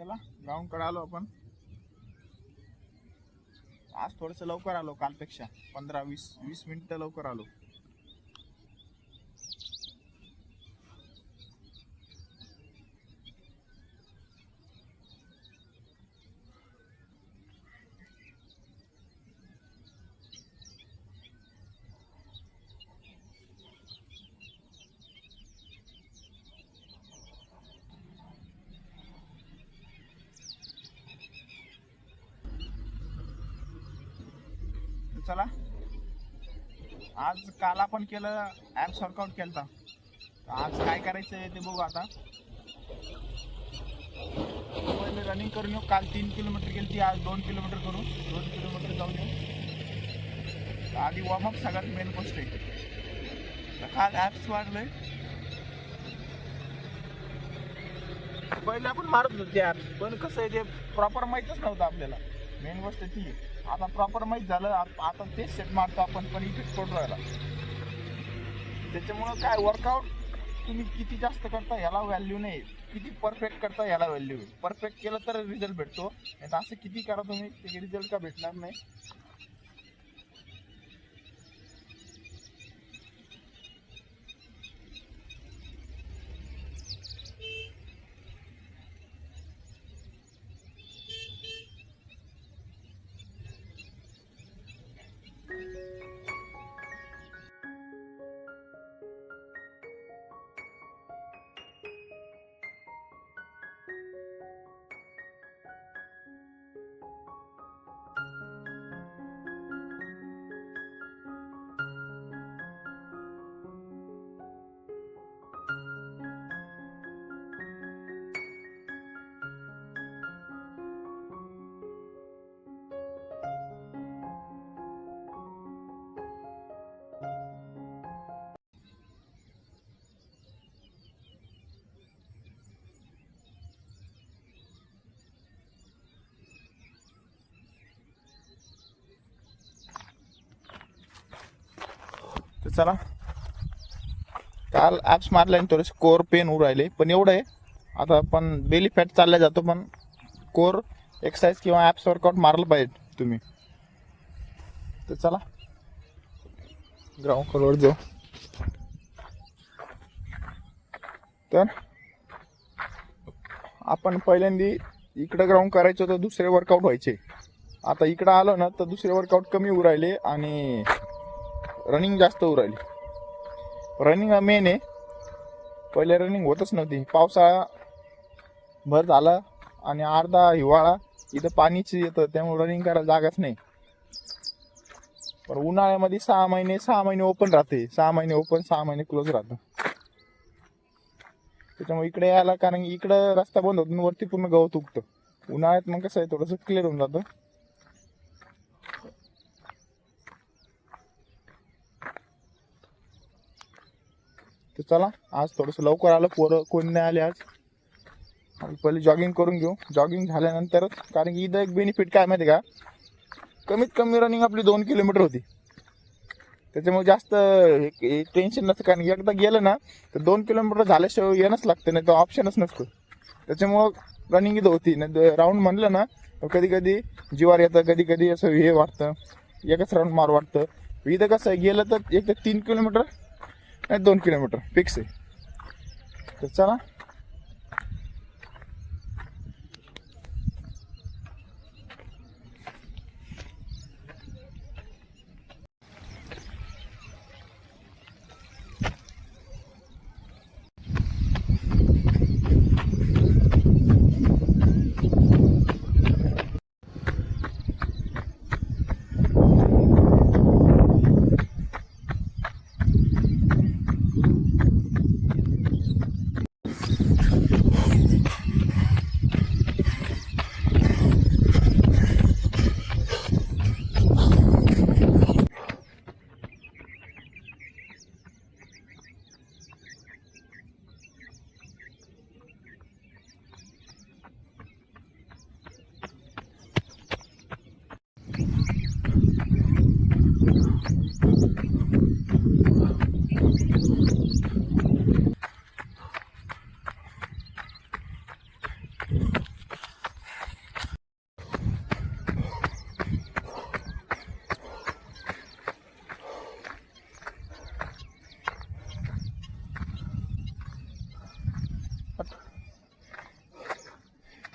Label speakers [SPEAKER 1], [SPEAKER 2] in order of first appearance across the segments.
[SPEAKER 1] चला ग्राउंड कडे आलो आपण. आज थोडस लवकर आलो कालपेक्षा 15-20 मिनिटं लवकर आलो. चला आज काल आपण केलं ॲप्स वर्कआउट केलं. आज काय करायचं आहे ते बघू. आता पहिले रनिंग करून येऊ. काल 3 किलोमीटर गेली ती, आज 2 किलोमीटर करू. 2 किलोमीटर जाऊन येऊ. आधी वॉर्मअप सगळ्यात मेन गोष्ट आहे. काल ॲप्स वाढलंय. पहिले आपण मारत होतो ते ॲप्स, पण कसं आहे ते प्रॉपर माहीतच नव्हतं आपल्याला. मेन गोष्ट ती आहे. आता प्रॉपर माहीत झालं. आता तेच सेट मारतो आपण, पण इफेक्ट पडून राहिला. त्याच्यामुळं काय वर्कआउट तुम्ही किती जास्त करता ह्याला व्हॅल्यू नाही, किती परफेक्ट करता ह्याला व्हॅल्यू आहे. परफेक्ट केलं तर रिझल्ट भेटतो, नाही तर असं किती करा तुम्ही ते रिझल्ट का भेटणार नाही. तर चला, काल ॲप्स मारल्याने थोडेसे कोर पेन होऊ राहिले, पण एवढं आहे आता आपण बेली फॅट चालल्या जातो. पण कोर एक्सरसाइज किंवा ॲप्स वर्कआउट मारलं पाहिजे तुम्ही. तर चला ग्राउंड वर जाऊ. तर आपण पहिल्यांदा इकडं ग्राउंड करायचं तर दुसरे वर्कआउट व्हायचे. आता इकडं आलो ना तर दुसरे वर्कआउट कमी होऊ राहिले आणि रनिंग जास्त होऊ राहिली. रनिंग मेन आहे. पहिले रनिंग होतच नव्हती. पावसाळा भर झाला आणि अर्धा हिवाळा, इथं पाणीच येतं, त्यामुळे रनिंग करायला जागाच नाही. पण उन्हाळ्यामध्ये 6 महिने ओपन राहते. 6 महिने ओपन, 6 महिने क्लोज राहतं. त्याच्यामुळे इकडे यायला, कारण इकडं रस्ता बंद होतो, वरती पूर्ण गवत उगतं. उन्हाळ्यात मग कसं आहे थोडंसं क्लिअर होऊन जातं. तर चला आज थोडंसं लवकर आलं. पोरं कोणी नाही आले आज. पहिले जॉगिंग करून घेऊ. जॉगिंग झाल्यानंतरच, कारण की इथं एक बेनिफिट काय माहिती का, कमीत कमी रनिंग आपली 2 किलोमीटर होती. त्याच्यामुळे जास्त टेन्शन नसतं, कारण एकदा गेलं ना तर 2 किलोमीटर झाल्याशिवाय येणंच लागतं, नाही तर ऑप्शनच नसतो. त्याच्यामुळं रनिंग इथं होती. नाही राऊंड म्हणलं ना कधी कधी जीवार येतं, कधी कधी असं हे वाटतं एकच राऊंड मार वाटतं. इथं कसं आहे, गेलं तर एक तर 3 किलोमीटर नाही 2 किलोमीटर फिक्स आहे. तर चला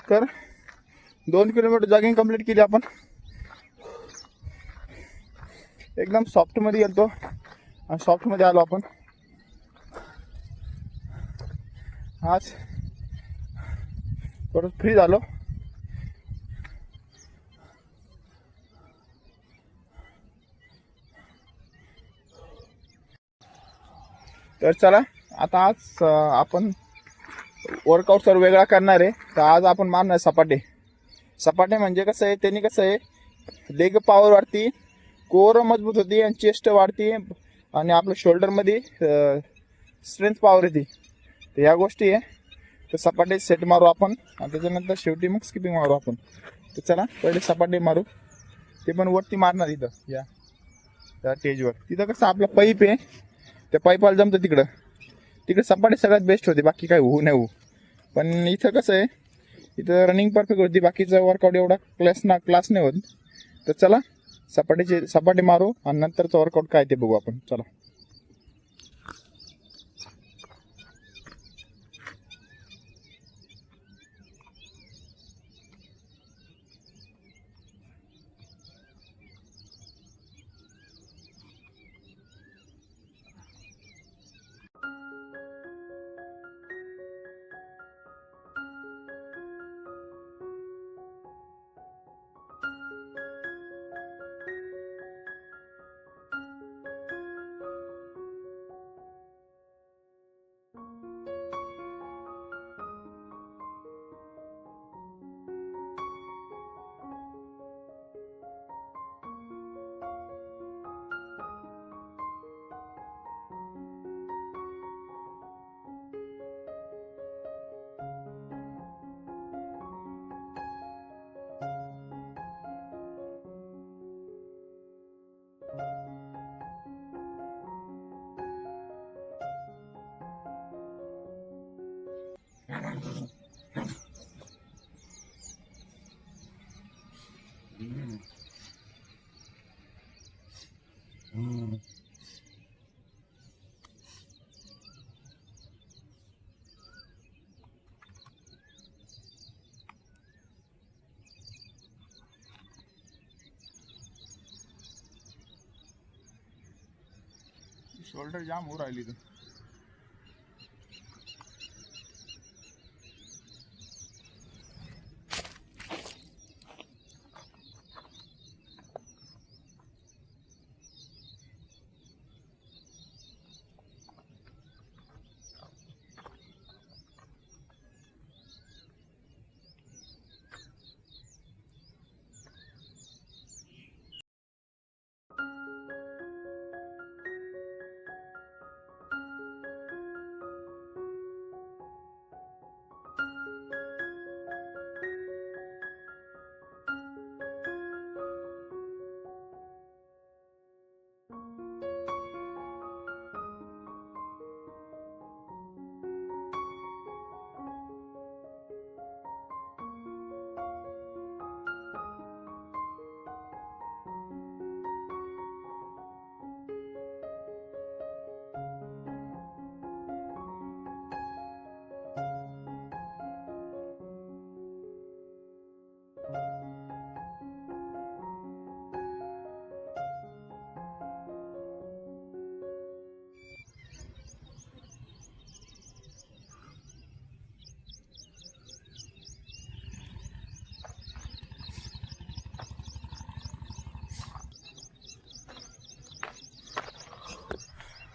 [SPEAKER 1] तर 2 किलोमीटर जॉगिंग कंप्लीट केली आपण. एकदम सॉफ्टमध्ये गेलतो आणि सॉफ्टमध्ये आलो आपण. आज थोडं फ्री झालो. तर चला आता आज आपण वर्कआउट सर्व वेगळा करणार आहे. तर आज आपण मारणार सपाटे. सपाटे म्हणजे कसं आहे, त्यांनी कसं आहे लेग पॉवर वाढती, कोर मजबूत होती आणि चेस्ट वाढती आणि आपलं शोल्डरमध्ये स्ट्रेंथ पॉवर येते. तर या गोष्टी आहे. तर सपाटे सेट मारू आपण आणि त्याच्यानंतर शेवटी मग स्किपिंग मारू आपण. तर चला पहिले सपाटे मारू. ते पण वरती मारणार इथं या त्या स्टेजवर. तिथं कसं आपला पाईप आहे, त्या पाईपाला जमतं तिकडे सपाटे सगळ्यात बेस्ट होते. बाकी काय होऊ नाही होऊ. पण इथं कसं आहे, इथं रनिंग परफेक्ट होती, बाकीचं वर्कआउट एवढा क्लास नाही होत. तर चला सपाटे मारू आणि नंतरचं वर्कआउट काय ते बघू आपण. चला शोल्डर जाम हो राहिली तर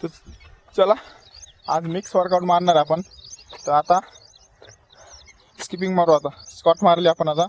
[SPEAKER 1] तर चला आज मिक्स वर्कआउट मारणार आपण. तर आता स्किपिंग मारू. आता स्क्वॉट मारली आपण आता.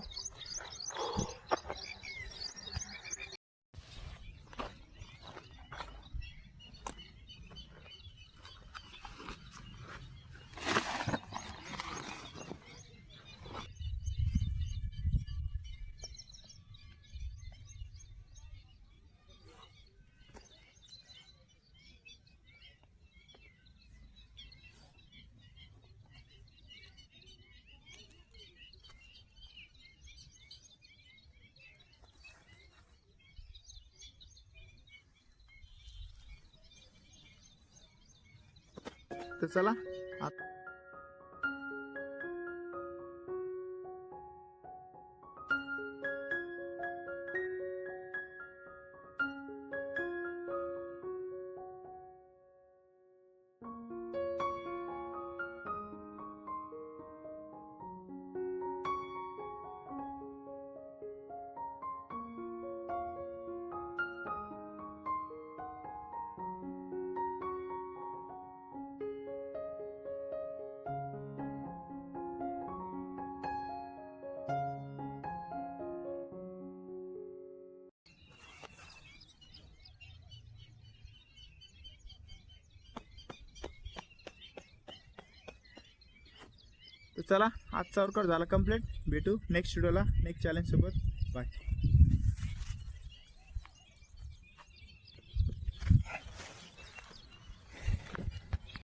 [SPEAKER 1] तर चला तर चला आजचा वर्कआउट झाला कंप्लीट. भेटू नेक्स्ट व्हिडिओला नेक्स्ट चॅलेंजसोबत. बाय.